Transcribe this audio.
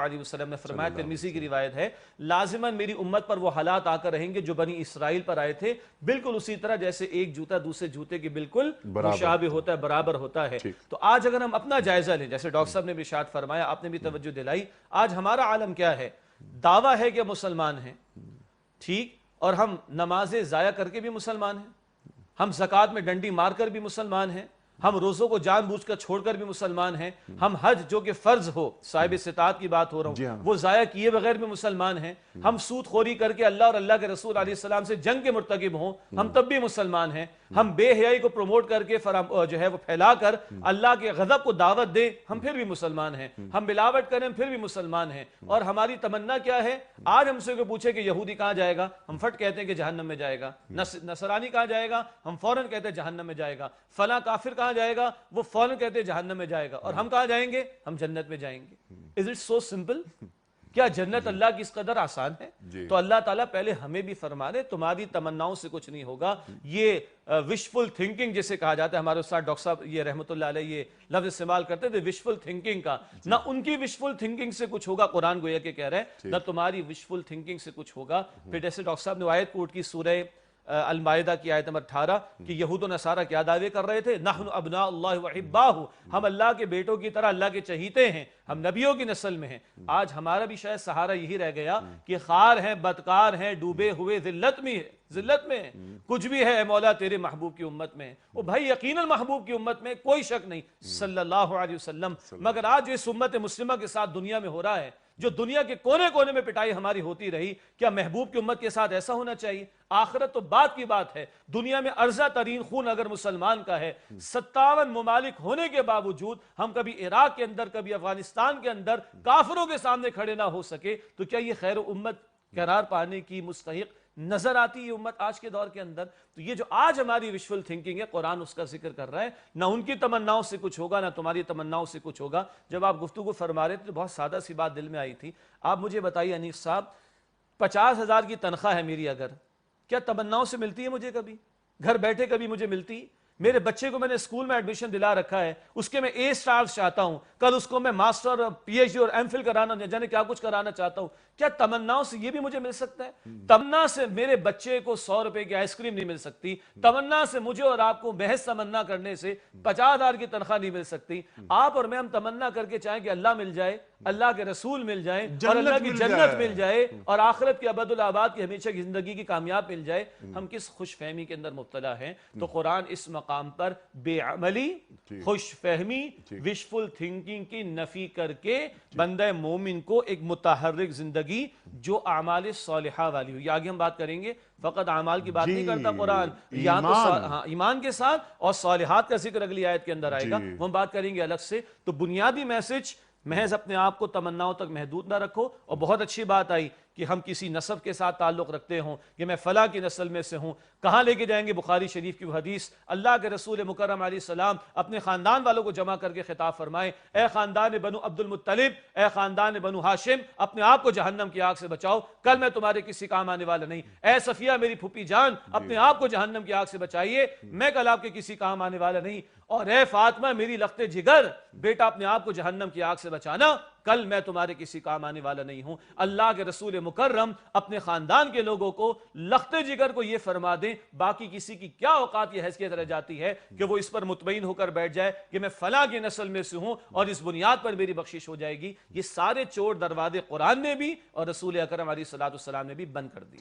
علیہ وسلم نے فرمایا، ترمذی کی روایت ہے، لازماً میری امت پر وہ حالات آ کر رہیں گے جو بنی اسرائیل پر آئے تھے، بالکل اسی طرح جیسے ایک جوتا دوسرے جوتے کے بالکل مشابہ ہوتا ہے، برابر ہوتا ہے۔ تو آج اگر ہم اپنا جائزہ لیں، جیسے ڈاکٹر صاحب نے بھی ارشاد فرمایا، آپ نے بھی توجہ دلائی، آج ہمارا عالم کیا ہے؟ دعویٰ ہے کہ مسلمان ہیں، ٹھیک، اور ہم نمازیں ضائع کر کے بھی مسلمان ہیں، ہم زکوٰۃ میں ڈنڈی مار کر بھی مسلمان ہیں، ہم روزوں کو جان بوجھ کر چھوڑ کر بھی مسلمان ہیں، ہم حج جو کہ فرض ہو، صاحب استطاعت کی بات ہو رہا ہوں، وہ ضائع کیے بغیر بھی مسلمان ہیں، ہم سود خوری کر کے اللہ اور اللہ کے رسول علیہ السلام سے جنگ کے مرتکب ہوں، ہم تب بھی مسلمان ہیں، ہم بے حیائی کو پروموٹ کر کے جو ہے وہ پھیلا کر اللہ کے غضب کو دعوت دیں، ہم پھر بھی مسلمان ہیں، ہم ملاوٹ کریں پھر بھی مسلمان ہیں، اور ہماری تمنا کیا ہے؟ آج ہم سے کوئی پوچھے کہ یہودی کہاں جائے گا، ہم فٹ کہتے ہیں کہ جہنم میں جائے گا، نصرانی کہاں جائے گا، ہم فوراً کہتے ہیں جہنم میں جائے گا، فلاں کافر کہاں جائے گا، وہ فوراً کہتے ہیں جہنم میں جائے گا، اور ہم کہاں جائیں گے؟ ہم جنت میں جائیں گے۔ Is it so simple؟ کیا جنت اللہ کی اس قدر آسان ہے؟ تو اللہ تعالیٰ پہلے ہمیں بھی فرما دے تمہاری تمناؤں سے کچھ نہیں ہوگا۔ یہ وشفل تھنکنگ جسے کہا جاتا ہے، ہمارے استاد ڈاکٹر صاحب یہ رحمۃ اللہ علیہ یہ لفظ استعمال کرتے تھے وشفل تھنکنگ کا، نہ ان کی وشفل تھنکنگ سے کچھ ہوگا، قرآن گویا کہ کہہ رہے ہیں، نہ تمہاری وشفل تھنکنگ سے کچھ ہوگا۔ پھر جیسے ڈاکٹر صاحب نے آیت کوٹ کی سورہ المائدہ کی آیت نمبر 18 کہ یہود و نصارہ کیا دعوے کر رہے تھے؟ نحن ابناء اللہ وحباہ، ہم اللہ کے بیٹوں کی طرح اللہ کے چہیتے ہیں، ہم نبیوں کی نسل میں ہیں۔ آج ہمارا بھی شاید سہارا یہی رہ گیا کہ خار ہیں، بدکار ہیں، ڈوبے ہوئے ذلت میں ہیں، کچھ بھی ہے اے مولا تیرے محبوب کی امت میں، وہ بھائی یقیناً محبوب کی امت میں کوئی شک نہیں صلی اللہ علیہ وسلم، مگر آج جو اس امت مسلمہ کے ساتھ دنیا میں ہو رہا ہے، جو دنیا کے کونے کونے میں پٹائی ہماری ہوتی رہی، کیا محبوب کی امت کے ساتھ ایسا ہونا چاہیے؟ آخرت تو بات کی بات ہے، دنیا میں ارزہ ترین خون اگر مسلمان کا ہے، 57 ممالک ہونے کے باوجود ہم کبھی عراق کے اندر کبھی افغانستان کے اندر کافروں کے سامنے کھڑے نہ ہو سکے، تو کیا یہ خیر امت قرار پانے کی مستحق نظر آتی ہے امت آج کے دور کے اندر؟ تو یہ جو آج ہماری وشفل تھنکنگ ہے، قرآن اس کا ذکر کر رہا ہے، نہ ان کی تمناؤں سے کچھ ہوگا، نہ تمہاری تمناؤں سے کچھ ہوگا۔ جب آپ گفتگو فرما رہے تھے تو بہت سادہ سی بات دل میں آئی تھی، آپ مجھے بتائیے انیس صاحب، 50,000 کی تنخواہ ہے میری، اگر کیا تمناؤں سے ملتی ہے مجھے؟ کبھی گھر بیٹھے کبھی مجھے ملتی؟ میرے بچے کو میں نے اسکول میں ایڈمیشن دلا رکھا ہے، اس کے میں اے سٹارز چاہتا ہوں، کل اس کو میں ماسٹر پی ایچ ڈی اور ایم فل کرانا جانے کیا کچھ کرانا چاہتا ہوں، کیا تمناؤں سے یہ بھی مجھے مل سکتا ہے؟ تمنا سے میرے بچے کو 100 روپے کی آئس کریم نہیں مل سکتی، تمنا سے مجھے اور آپ کو محض تمنا کرنے سے 50,000 کی تنخواہ نہیں مل سکتی۔ آپ اور میں ہم تمنا کر کے چاہیں کہ اللہ مل جائے، اللہ کے رسول مل جائیں، اور اللہ کی جنت مل جائے، اور آخرت کی ابد الآباد کی ہمیشہ کی زندگی کی کامیاب مل جائے، ہم کس خوش فہمی کے اندر مبتلا ہیں؟ تو قرآن اس مقام پر بے عملی، خوش فہمی، وشفل تھنکنگ کی نفی کر کے بندہ مومن کو ایک متحرک زندگی جو اعمال صالحہ والی ہو، یہ آگے ہم بات کریں گے، فقط اعمال کی بات نہیں کرتا قرآن، یہاں تو ایمان کے ساتھ اور صالحات کا ذکر اگلی آیت کے اندر آئے گا، وہ ہم بات کریں گے الگ سے۔ تو بنیادی میسج، محض اپنے آپ کو تمناؤں تک محدود نہ رکھو، اور بہت اچھی بات آئی کہ ہم کسی نسب کے ساتھ تعلق رکھتے ہوں کہ میں فلاں کی نسل میں سے ہوں، کہاں لے کے جائیں گے؟ بخاری شریف کی وہ حدیث، اللہ کے رسول مکرم علیہ السلام اپنے خاندان والوں کو جمع کر کے خطاب فرمائے، اے خاندان بنو عبد المطلب، اے خاندان بنو ہاشم، اپنے آپ کو جہنم کی آگ سے بچاؤ، کل میں تمہارے کسی کام آنے والا نہیں۔ اے صفیہ میری پھوپھی جان، اپنے آپ کو جہنم کی آگ سے بچائیے، میں کل آپ کے کسی کام آنے والا نہیں۔ اور اے فاطمہ میری لخت جگر، بیٹا اپنے آپ کو جہنم کی آگ سے بچانا، کل میں تمہارے کسی کام آنے والا نہیں ہوں۔ اللہ کے رسول مکرم اپنے خاندان کے لوگوں کو لخت جگر کو یہ فرما دیں، باقی کسی کی کیا اوقات یہ حیثیت رہ جاتی ہے کہ وہ اس پر مطمئن ہو کر بیٹھ جائے کہ میں فلاں کی نسل میں سے ہوں اور اس بنیاد پر میری بخشش ہو جائے گی۔ یہ سارے چور دروازے قرآن نے بھی اور رسول اکرم علیہ الصلوۃ والسلام نے بھی بند کر دی۔